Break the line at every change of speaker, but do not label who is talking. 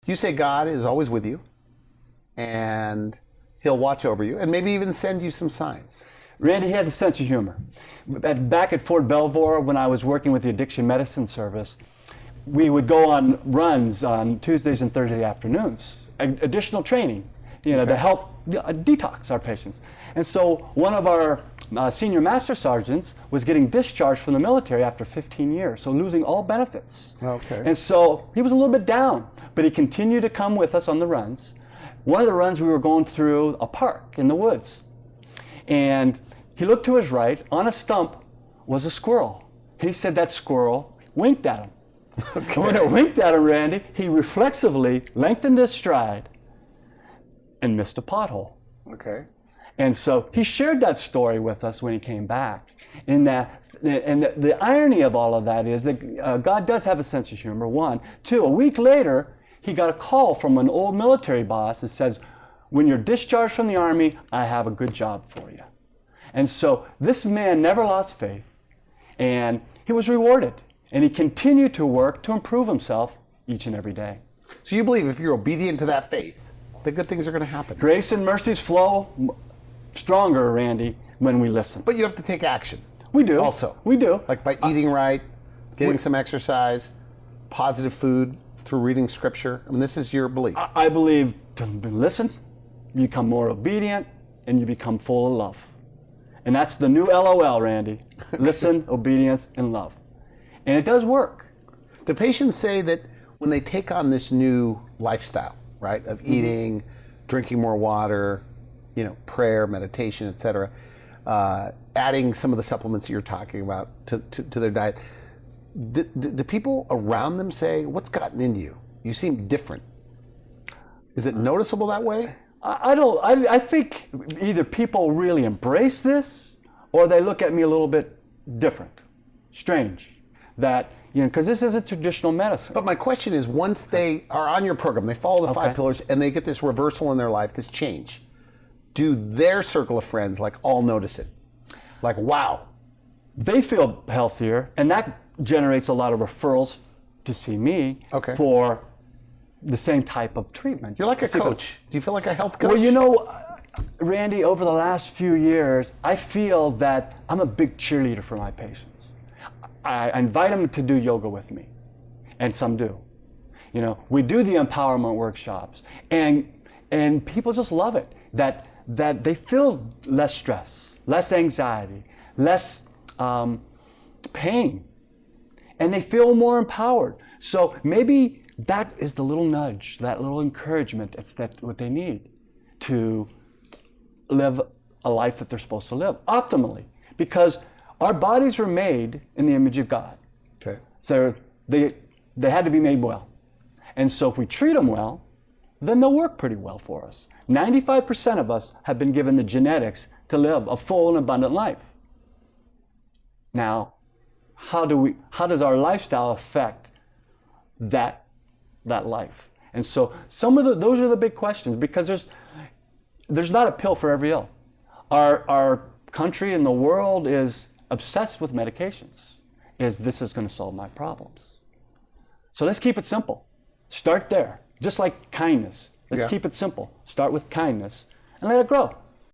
You say God is always with you, and He'll watch over you, and maybe even send you some signs.
Randy, he has a sense of humor. Back at Fort Belvoir, when I was working with the Addiction Medicine Service, we would go on runs on Tuesdays and Thursday afternoons, additional training, to help detox our patients. And so one of our senior master sergeants was getting discharged from the military after 15 years, so losing all benefits.
Okay.
And so he was a little bit down, but he continued to come with us on the runs. One of the runs we were going through a park in the woods, and he looked to his right. On a stump was a squirrel. He said that squirrel winked at him. Okay. And when it winked at him, Randy, he reflexively lengthened his stride and missed a pothole.
Okay.
And so he shared that story with us when he came back. And the irony of all of that is that God does have a sense of humor, one. Two, a week later, he got a call from an old military boss that says, when you're discharged from the Army, I have a good job for you. And so this man never lost faith, and he was rewarded. And he continued to work to improve himself each and every day.
So you believe if you're obedient to that faith, the good things are going to happen.
Grace and mercies flow stronger, Randy, when we listen.
But you have to take action.
We do.
Also.
We do.
Like by eating right, getting some exercise, positive food, through reading scripture. I mean, this is your belief.
I believe to listen, you become more obedient, and you become full of love. And that's the new LOL, Randy. Listen, obedience, and love. And it does work.
Do patients say that when they take on this new lifestyle, right, of eating, drinking more water, prayer, meditation, etc., adding some of the supplements that you're talking about to their diet, do people around them say, what's gotten into you? You seem different. Is it noticeable that way?
I think either people really embrace this or they look at me a little bit different, strange. That, because this isn't traditional medicine.
But my question is, once they are on your program, they follow the 5 pillars, and they get this reversal in their life, this change, do their circle of friends all notice it? Like, wow.
They feel healthier, and that generates a lot of referrals to see me for the same type of treatment.
You're like a coach. Do you feel like a health coach?
Well, Randy, over the last few years, I feel that I'm a big cheerleader for my patients. I invite them to do yoga with me, and some do. We do the empowerment workshops, and people just love it. That they feel less stress, less anxiety, less pain, and they feel more empowered. So maybe that is the little nudge, that little encouragement. That's what they need to live a life that they're supposed to live optimally, because our bodies were made in the image of God.
Okay.
So they had to be made well. And so if we treat them well, then they'll work pretty well for us. 95% of us have been given the genetics to live a full and abundant life. Now, how does our lifestyle affect that life? And so those are the big questions, because there's not a pill for every ill. Our country and the world is obsessed with medications. This is going to solve my problems. So let's keep it simple. Start there. Just like kindness. Let's keep it simple. Start with kindness and let it grow.